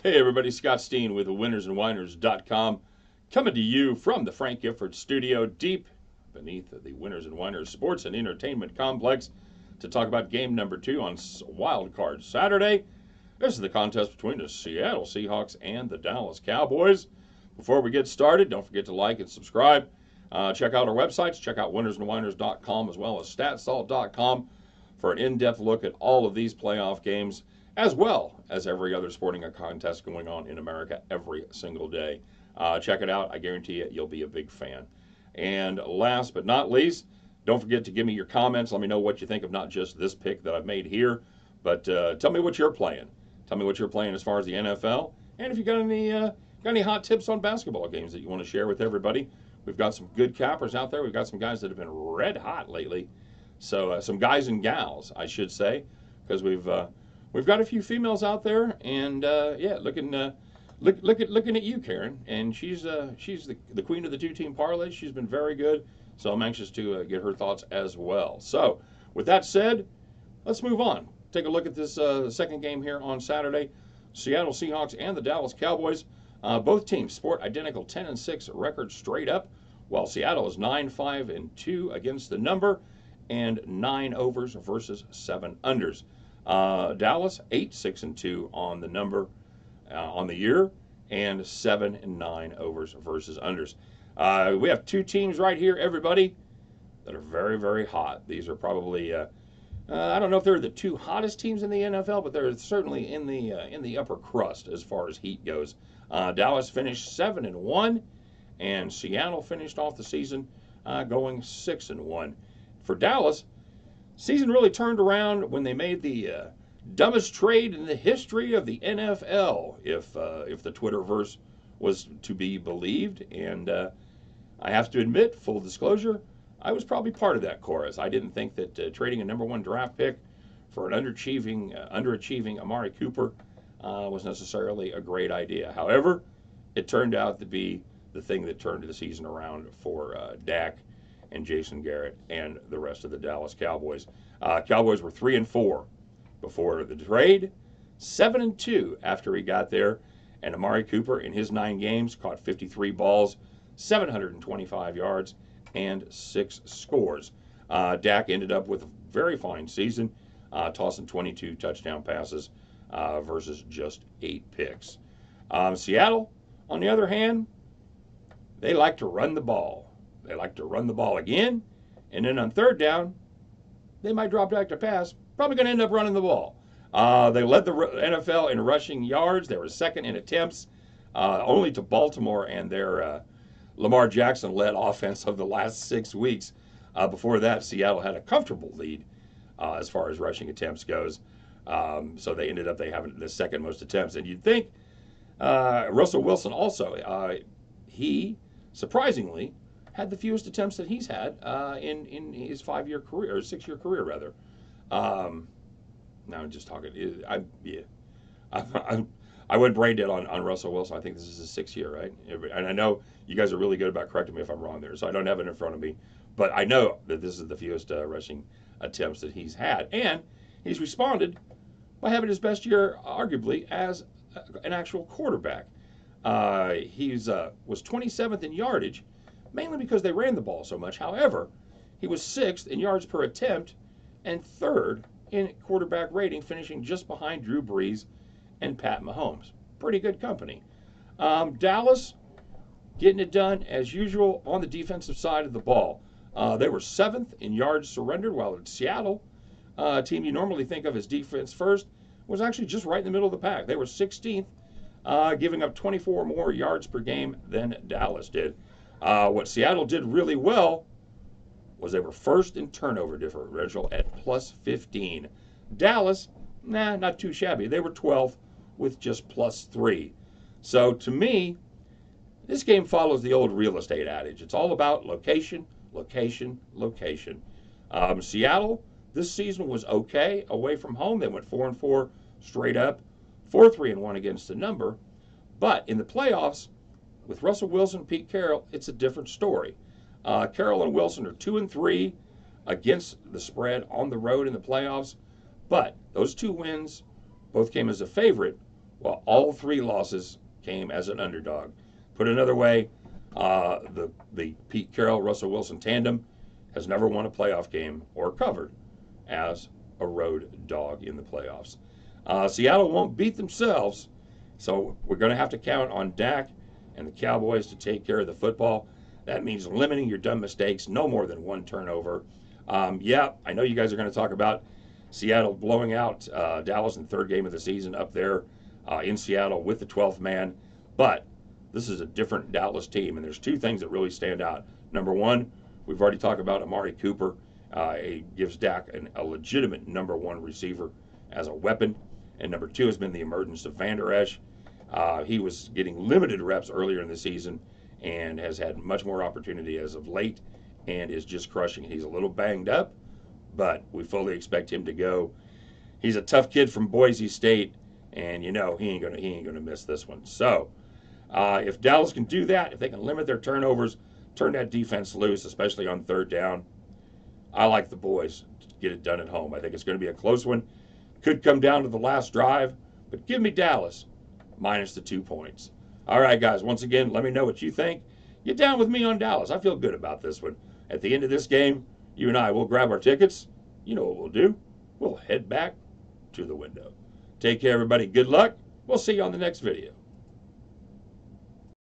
Hey everybody, Scott Steen with winnersandwhiners.com coming to you from the Frank Gifford studio deep beneath the Winners and Whiners Sports and Entertainment Complex to talk about game number 2 on Wild Card Saturday. This is the contest between the Seattle Seahawks and the Dallas Cowboys. Before we get started, don't forget to like and subscribe. Check out our websites. Check out winnersandwhiners.com as well as statsalt.com for an in-depth look at all of these playoff games, as well as every other sporting contest going on in America every single day. Check it out. I guarantee you, you'll be a big fan. And last but not least, don't forget to give me your comments. Let me know what you think of not just this pick that I've made here, but tell me what you're playing. Tell me what you're playing as far as the NFL. And if you got any hot tips on basketball games that you want to share with everybody. We've got some good cappers out there. We've got some guys that have been red hot lately. So some guys and gals, I should say, because we've got a few females out there, and yeah, looking at you, Karen, and she's the queen of the two-team parlay. She's been very good, so I'm anxious to get her thoughts as well. So with that said, let's move on. Take a look at this second game here on Saturday. Seattle Seahawks and the Dallas Cowboys. Both teams sport identical 10-6 records straight up, while Seattle is 9-5-2 against the number, and 9 overs versus 7 unders. Dallas 8-6-2 on the number on the year, and 7 and 9 overs versus unders. We have two teams right here, everybody, that are very, very hot. These are probably I don't know if they're the two hottest teams in the NFL, but they're certainly in the upper crust as far as heat goes. Dallas finished 7-1, and Seattle finished off the season going 6-1. For Dallas, season really turned around when they made the dumbest trade in the history of the NFL, if the Twitterverse was to be believed. And I have to admit, full disclosure, I was probably part of that chorus. I didn't think that trading a number 1 draft pick for an underachieving Amari Cooper was necessarily a great idea. However, it turned out to be the thing that turned the season around for Dak and Jason Garrett and the rest of the Dallas Cowboys. Cowboys were 3-4 before the trade, 7-2 after he got there, and Amari Cooper in his 9 games caught 53 balls, 725 yards, and 6 scores. Dak ended up with a very fine season, tossing 22 touchdown passes versus just 8 picks. Seattle, on the other hand, they like to run the ball. They like to run the ball again, and then on third down, they might drop back to pass. Probably going to end up running the ball. They led the NFL in rushing yards. They were second in attempts, only to Baltimore and their Lamar Jackson-led offense of the last 6 weeks. Before that, Seattle had a comfortable lead as far as rushing attempts goes. So they ended up having the second most attempts. And you'd think Russell Wilson also, he surprisingly had the fewest attempts that he's had in his 5-year career, or 6-year career rather. Now I'm just talking. I went brain dead on Russell Wilson. I think this is his 6th year, right? And I know you guys are really good about correcting me if I'm wrong there, so I don't have it in front of me. But I know that this is the fewest rushing attempts that he's had. And he's responded by having his best year, arguably, as an actual quarterback. He was 27th in yardage, mainly because they ran the ball so much. However, he was 6th in yards per attempt and 3rd in quarterback rating, finishing just behind Drew Brees and Pat Mahomes. Pretty good company. Dallas getting it done as usual on the defensive side of the ball. They were 7th in yards surrendered, while Seattle, a team you normally think of as defense first, was actually just right in the middle of the pack. They were 16th, giving up 24 more yards per game than Dallas did. What Seattle did really well was they were first in turnover differential at plus 15. Dallas, not too shabby. They were 12th with just plus 3. So to me, this game follows the old real estate adage. It's all about location, location, location. Seattle this season was okay away from home. They went 4-4 straight up, 4-3-1 against the number. But in the playoffs, with Russell Wilson and Pete Carroll, it's a different story. Carroll and Wilson are 2-3 against the spread on the road in the playoffs. But those 2 wins both came as a favorite, Well, all 3 losses came as an underdog. Put another way, the Pete Carroll Russell Wilson tandem has never won a playoff game or covered as a road dog in the playoffs. Seattle won't beat themselves, so we're going to have to count on Dak and the Cowboys to take care of the football. That means limiting your dumb mistakes, no more than 1 turnover. Yeah, I know you guys are going to talk about Seattle blowing out Dallas in the 3rd game of the season up there in Seattle with the 12th man, but this is a different Dallas team, and there's 2 things that really stand out. Number 1, we've already talked about Amari Cooper. He gives Dak a legitimate number 1 receiver as a weapon, and number 2 has been the emergence of Van Der Esch. He was getting limited reps earlier in the season and has had much more opportunity as of late and is just crushing. He's a little banged up, but we fully expect him to go. He's a tough kid from Boise State, and you know he ain't gonna miss this one. So if Dallas can do that, if they can limit their turnovers, turn that defense loose, especially on 3rd down, I like the boys to get it done at home. I think it's going to be a close one. Could come down to the last drive, but give me Dallas minus the 2 points. All right, guys, once again, let me know what you think. Get down with me on Dallas. I feel good about this one. At the end of this game, you and I will grab our tickets. You know what we'll do. We'll head back to the window. Take care, everybody. Good luck. We'll see you on the next video.